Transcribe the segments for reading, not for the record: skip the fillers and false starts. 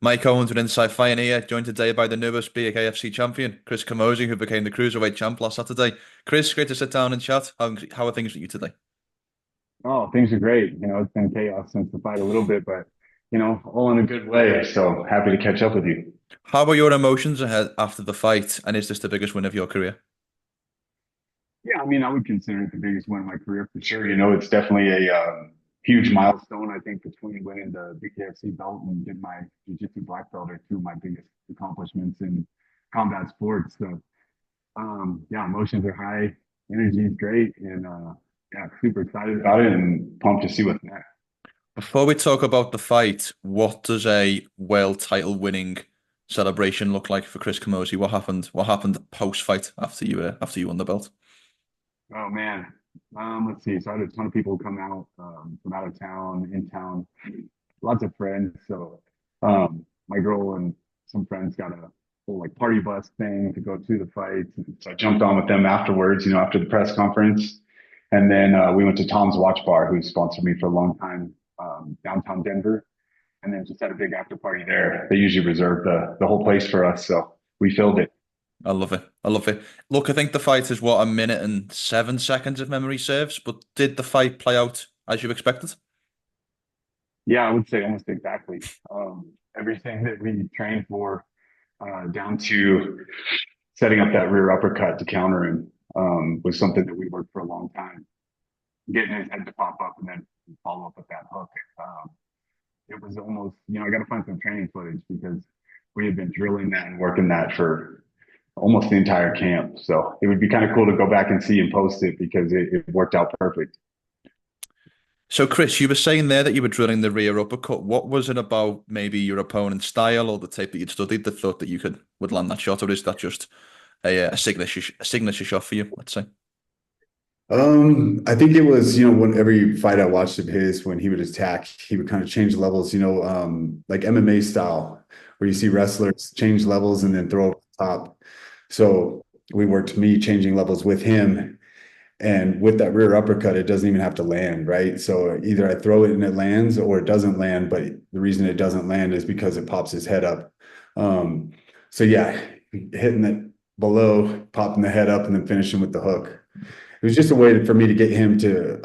Mike Owens with Inside Fighting here, joined today by the newest BKFC champion, Chris Camozzi, who became the Cruiserweight champ last Saturday. Chris, great to sit down and chat. How are things with you today? Oh, things are great. It's been chaos since the fight a little bit, but all in a good way. So happy to catch up with you. How are your emotions ahead after the fight, and is this the biggest win of your career? Yeah, I mean, I would consider it the biggest win of my career for sure. It's definitely a huge milestone. I think between winning the BKFC belt and getting my jiu-jitsu black belt are two of my biggest accomplishments in combat sports. So, yeah, emotions are high, energy is great, and yeah, super excited about it and pumped to see what's next. Before we talk about the fight, what does a world title winning celebration look like for Chris Camozzi? What happened? What happened post fight after you won the belt? Oh man. Let's see. So I had a ton of people come out from out of town, in town, lots of friends. So my girl and some friends got a whole like party bus thing to go to the fight. So I jumped on with them afterwards, after the press conference. And then we went to Tom's Watch Bar, who sponsored me for a long time, downtown Denver. And then just had a big after party there. They usually reserve the whole place for us. So we filled it. I love it. I love it. Look, I think the fight is what, 1 minute and 7 seconds if memory serves, but did the fight play out as you expected? Yeah, I would say almost exactly. Everything that we trained for, down to setting up that rear uppercut to counter him, was something that we worked for a long time. Getting his head to pop up and then follow up with that hook. Um, it was almost, I got to find some training footage because we had been drilling that and working that for almost the entire camp. So it would be kind of cool to go back and see and post it because it worked out perfect. So, Chris, you were saying there that you were drilling the rear uppercut. What was it about maybe your opponent's style or the tape that you'd studied that thought that you would land that shot, or is that just a signature shot for you? Let's say. I think it was, when every fight I watched of his, when he would attack, he would kind of change levels, like MMA style, where you see wrestlers change levels and then throw over the top. So we worked me changing levels with him. And with that rear uppercut, it doesn't even have to land, right? So either I throw it and it lands or it doesn't land, but the reason it doesn't land is because it pops his head up. Um, so yeah, hitting it below, popping the head up, and then finishing with the hook. It was just a way for me to get him to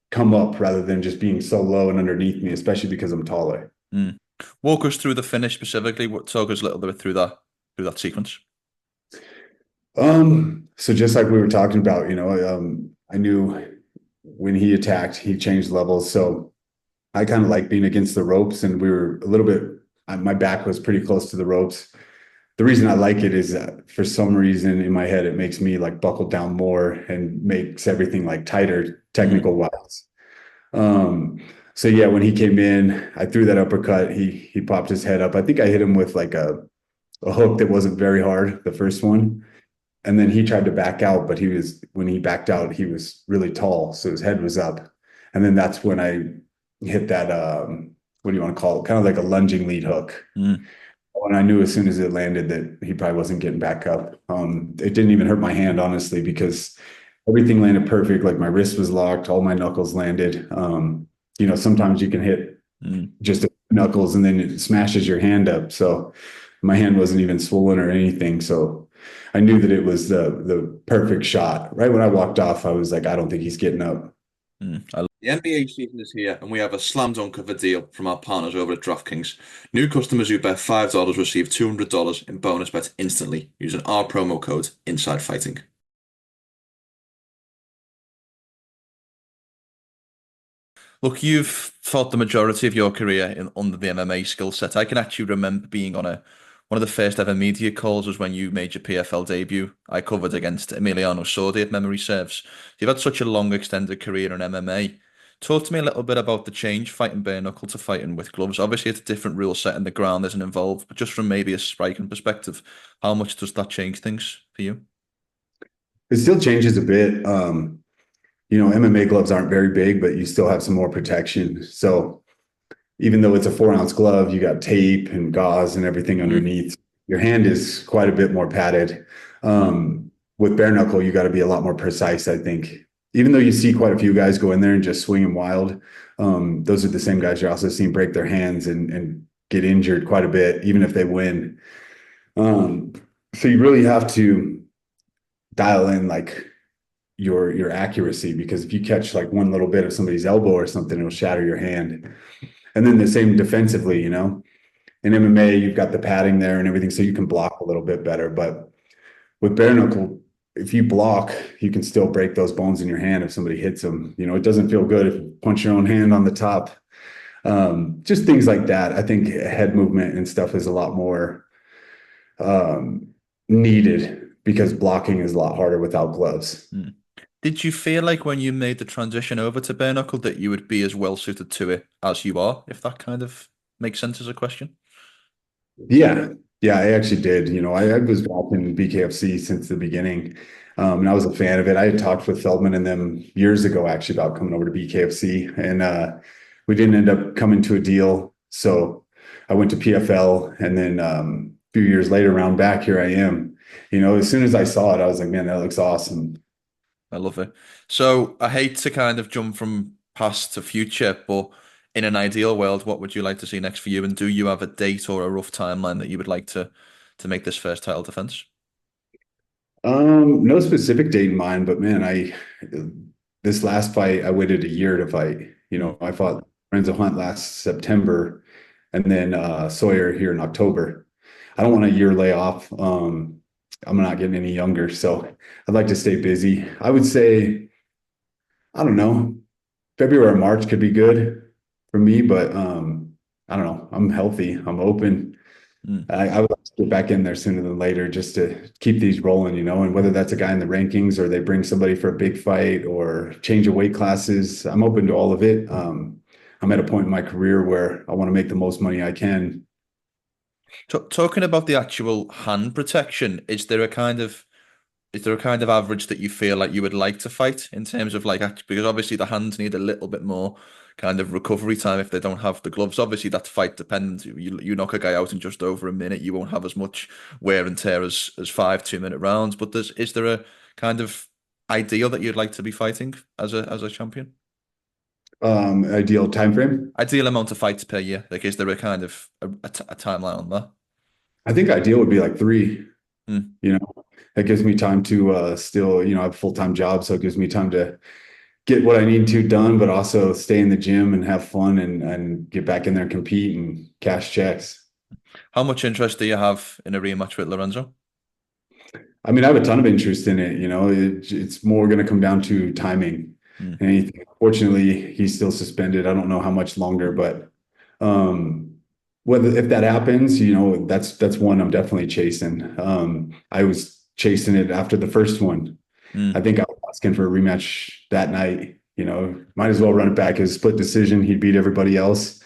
come up rather than just being so low and underneath me, especially because I'm taller. Mm. Walk us through the finish specifically. Talk us a little bit through that sequence. So just like we were talking about, I knew when he attacked, he changed levels. So I kind of like being against the ropes, and we were a little bit, my back was pretty close to the ropes. The reason I like it is that for some reason in my head, it makes me like buckle down more and makes everything like tighter, Mm. technical wise. Um, so yeah, when he came in, I threw that uppercut. He popped his head up. I think I hit him with like a hook that wasn't very hard, the first one. And then he tried to back out, but when he backed out, he was really tall. So his head was up. And then that's when I hit that, what do you want to call it? Kind of like a lunging lead hook. Mm. And I knew as soon as it landed that he probably wasn't getting back up. It didn't even hurt my hand, honestly, because everything landed perfect. Like my wrist was locked, all my knuckles landed. Sometimes you can hit Mm. just knuckles and then it smashes your hand up. So my hand wasn't even swollen or anything. So I knew that it was the perfect shot. Right when I walked off, I was like, I don't think he's getting up. The NBA season is here, and we have a slam dunk of a deal from our partners over at DraftKings. New customers who bet $5 receive $200 in bonus bets instantly using our promo code Inside Fighting. Look, you've fought the majority of your career under the MMA skill set. I can actually remember being on one of the first ever media calls was when you made your PFL debut. I covered against Emiliano Sordi if memory serves. You've had such a long extended career in MMA. Talk to me a little bit about the change fighting bare knuckle to fighting with gloves. Obviously, it's a different rule set and the ground isn't involved, but just from maybe a striking perspective, how much does that change things for you? It still changes a bit. MMA gloves aren't very big, but you still have some more protection. So even though it's a 4 ounce glove, you got tape and gauze and everything Mm, underneath. Your hand is quite a bit more padded. With bare knuckle, you got to be a lot more precise, I think. Even though you see quite a few guys go in there and just swing them wild, those are the same guys you're also seeing break their hands and get injured quite a bit, even if they win. Um, so you really have to dial in like your accuracy, because if you catch like one little bit of somebody's elbow or something, it'll shatter your hand. And then the same defensively, in MMA, you've got the padding there and everything, so you can block a little bit better. But with bare knuckle, if you block, you can still break those bones in your hand if somebody hits them. It doesn't feel good if you punch your own hand on the top. Just things like that. I think head movement and stuff is a lot more needed, because blocking is a lot harder without gloves. Did you feel like when you made the transition over to bare knuckle that you would be as well suited to it as you are, if that kind of makes sense as a question? Yeah, yeah, I actually did. I was watching BKFC since the beginning, and I was a fan of it. I had talked with Feldman and them years ago, actually, about coming over to BKFC, and we didn't end up coming to a deal. So I went to PFL, and then a few years later, around back, here I am. As soon as I saw it, I was like, man, that looks awesome. I love it. So I hate to kind of jump from past to future, but in an ideal world, what would you like to see next for you? And do you have a date or a rough timeline that you would like to make this first title defense? No specific date in mind, but man, this last fight, I waited a year to fight. I fought Lorenzo Hunt last September, and then Sawyer here in October. I don't want a year layoff. I'm not getting any younger, so I'd like to stay busy. I would say, I don't know, February or March could be good for me, but I don't know. I'm healthy. I'm open. Mm. I would like to get back in there sooner than later, just to keep these rolling, and whether that's a guy in the rankings or they bring somebody for a big fight or change of weight classes, I'm open to all of it. I'm at a point in my career where I want to make the most money I can. Talking about the actual hand protection, is there a kind of average that you feel like you would like to fight in terms of like because obviously the hands need a little bit more kind of recovery time if they don't have the gloves. Obviously that's fight dependent. You knock a guy out in just over a minute, you won't have as much wear and tear as 5 2-minute rounds. But is there a kind of ideal that you'd like to be fighting as a champion? Ideal time frame. Ideal amount of fights per year. Like, is there a kind of a timeline on that? I think ideal would be like 3. Hmm. That gives me time to still, I have a full-time job, so it gives me time to get what I need to done, but also stay in the gym and have fun and get back in there and compete and cash checks. How much interest do you have in a rematch with Lorenzo? I mean, I have a ton of interest in it. It's more going to come down to timing. Hmm. And fortunately, he's still suspended. I don't know how much longer, but whether if that happens, that's one I'm definitely chasing. I was chasing it after the first one. Hmm. I think I was asking for a rematch that night. Might as well run it back as a split decision. He beat everybody else.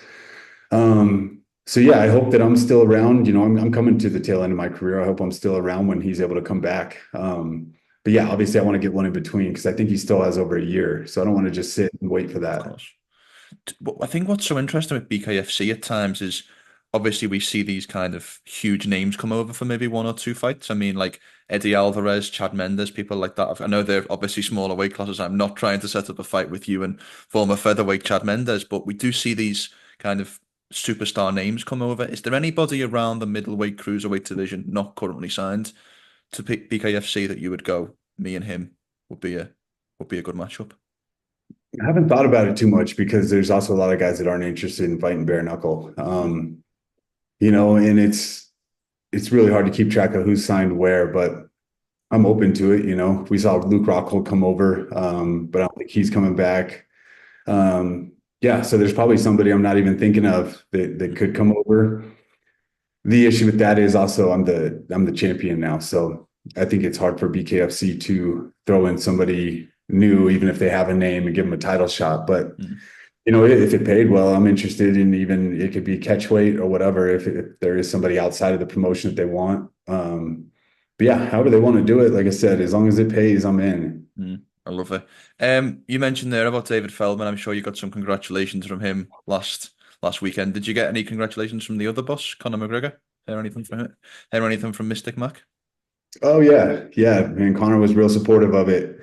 So yeah, I hope that I'm still around. I'm coming to the tail end of my career. I hope I'm still around when he's able to come back. But yeah, obviously I want to get one in between, because I think he still has over a year. So I don't want to just sit and wait for Of that. course. But I think what's so interesting with BKFC at times is obviously we see these kind of huge names come over for maybe 1 or 2 fights. I mean, like Eddie Alvarez, Chad Mendes, people like that. I know they're obviously smaller weight classes. I'm not trying to set up a fight with you and former featherweight Chad Mendes, but we do see these kind of superstar names come over. Is there anybody around the middleweight cruiserweight division not currently signed to BKFC that you would go, me and him would be a good matchup? I haven't thought about it too much, because there's also a lot of guys that aren't interested in fighting bare knuckle. And it's really hard to keep track of who's signed where, but I'm open to it. We saw Luke Rockhold come over, but I don't think he's coming back. Yeah, so there's probably somebody I'm not even thinking of that could come over. The issue with that is also I'm the champion now, so I think it's hard for BKFC to throw in somebody new, even if they have a name, and give them a title shot. But Mhm. if it paid well, I'm interested in, even it could be catch weight or whatever, if there is somebody outside of the promotion that they want. But yeah, however they want to do it, like I said, as long as it pays, I'm in. I love it. You mentioned there about David Feldman. I'm sure you got some congratulations from him last weekend. Did you get any congratulations from the other boss, Conor McGregor? Hear anything from him? Hear anything from Mystic Mac? Oh yeah, yeah. And Connor was real supportive of it.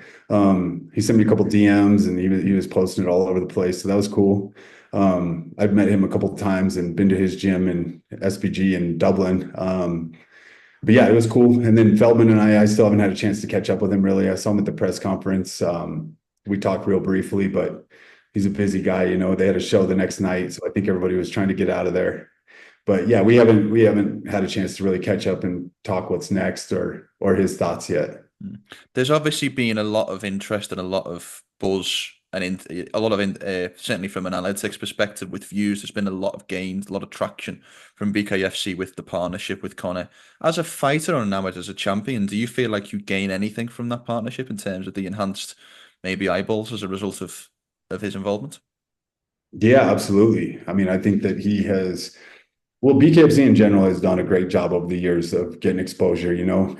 He sent me a couple DMs and he was posting it all over the place. So that was cool. I've met him a couple times and been to his gym in SBG in Dublin. But yeah, it was cool. And then Feldman and I still haven't had a chance to catch up with him really. I saw him at the press conference. We talked real briefly, but he's a busy guy. They had a show the next night, so I think everybody was trying to get out of there. But yeah, we haven't had a chance to really catch up and talk what's next or his thoughts yet. There's obviously been a lot of interest and a lot of buzz and a lot of certainly from an analytics perspective with views. There's been a lot of gains, a lot of traction from BKFC with the partnership with Conor. As a fighter or now as a champion, do you feel like you gain anything from that partnership in terms of the enhanced maybe eyeballs as a result of his involvement? Yeah, absolutely. I mean, I think that well, BKFC in general has done a great job over the years of getting exposure.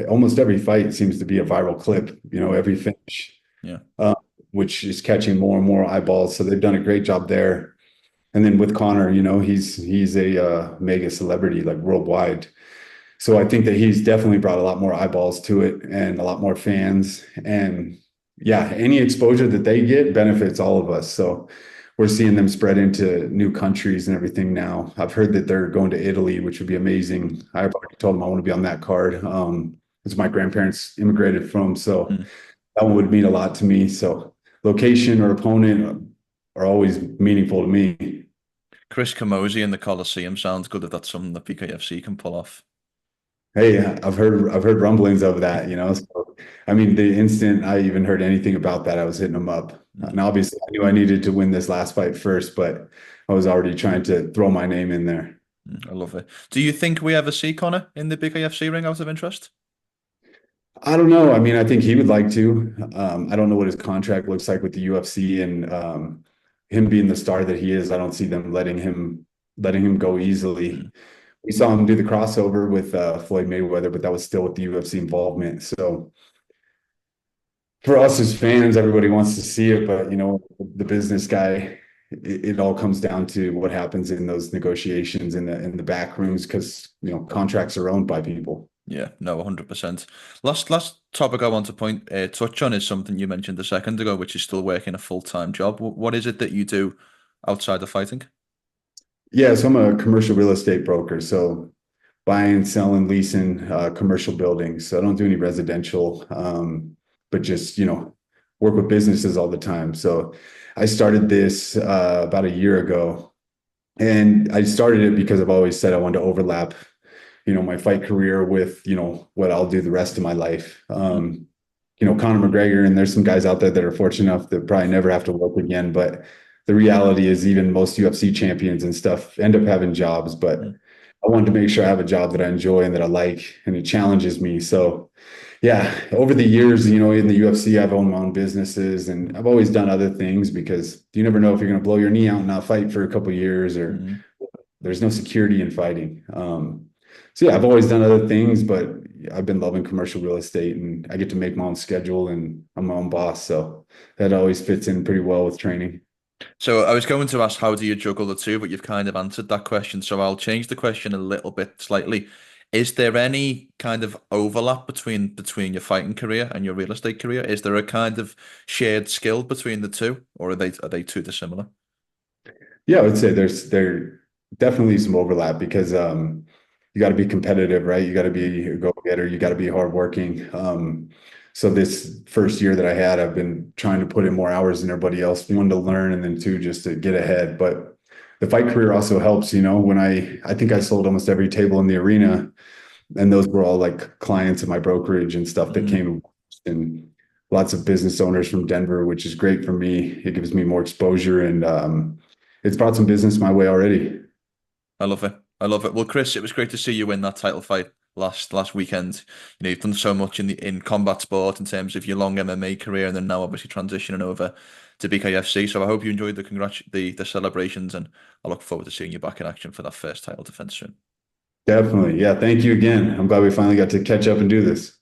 Almost every fight seems to be a viral clip, every finish, Yeah. uh, which is catching more and more eyeballs. So they've done a great job there. And then with Connor, he's a mega celebrity like worldwide. So I think that he's definitely brought a lot more eyeballs to it and a lot more fans. And yeah, any exposure that they get benefits all of us. So we're seeing them spread into new countries and everything now. I've heard that they're going to Italy, which would be amazing. I've already told them I want to be on that card. It's my grandparents immigrated from, so Mm. that one would mean a lot to me. So location or opponent are always meaningful to me. Chris Camozzi in the Coliseum sounds good if that's something that BKFC can pull off. Hey, I've heard rumblings of that. So I mean, the instant I even heard anything about that, I was hitting them up. Mm. And obviously, I knew I needed to win this last fight first, but I was already trying to throw my name in there. I love it. Do you think we ever see Conor in the BKFC ring out of interest? I don't know. I mean, I think he would like to. I don't know what his contract looks like with the UFC and him being the star that he is. I don't see them letting him go easily. Mm. We saw him do the crossover with Floyd Mayweather, but that was still with the UFC involvement. So for us as fans, everybody wants to see it, but the business guy, it all comes down to what happens in those negotiations in the back rooms because contracts are owned by people. Yeah, no, 100%. Last topic I want to touch on is something you mentioned a second ago, which is still working a full-time job. What is it that you do outside of fighting? Yeah, so I'm a commercial real estate broker. So buying, selling, leasing commercial buildings. So I don't do any residential, but just, work with businesses all the time. So I started this about a year ago. And I started it because I've always said I wanted to overlap, my fight career with, what I'll do the rest of my life. Conor McGregor, and there's some guys out there that are fortunate enough that probably never have to work again. But the reality is even most UFC champions and stuff end up having jobs, but Mm. I wanted to make sure I have a job that I enjoy and that I like and it challenges me. So yeah, over the years, in the UFC, I've owned my own businesses and I've always done other things because you never know if you're going to blow your knee out and not fight for a couple of years or Mm. there's no security in fighting. So yeah, I've always done other things, but I've been loving commercial real estate and I get to make my own schedule and I'm my own boss. So that always fits in pretty well with training. So I was going to ask how do you juggle the two, but you've kind of answered that question. So I'll change the question a little bit slightly. Is there any kind of overlap between your fighting career and your real estate career? Is there a kind of shared skill between the two, or are they too dissimilar? Yeah, I would say there definitely some overlap because you got to be competitive, right? You got to be a go-getter, you got to be hardworking. So this first year that I had, I've been trying to put in more hours than everybody else. One, to learn, and then two, just to get ahead. But the fight career also helps, when I think I sold almost every table in the arena, and those were all like clients of my brokerage and stuff that Mm. came and lots of business owners from Denver, which is great for me. It gives me more exposure and it's brought some business my way already. I love it. I love it. Well, Chris, it was great to see you win that title fight last weekend. You've done so much in combat sport in terms of your long MMA career, and then now obviously transitioning over to BKFC. So I hope you enjoyed the celebrations, and I look forward to seeing you back in action for that first title defense soon. Definitely. Yeah. Thank you again. I'm glad we finally got to catch up and do this.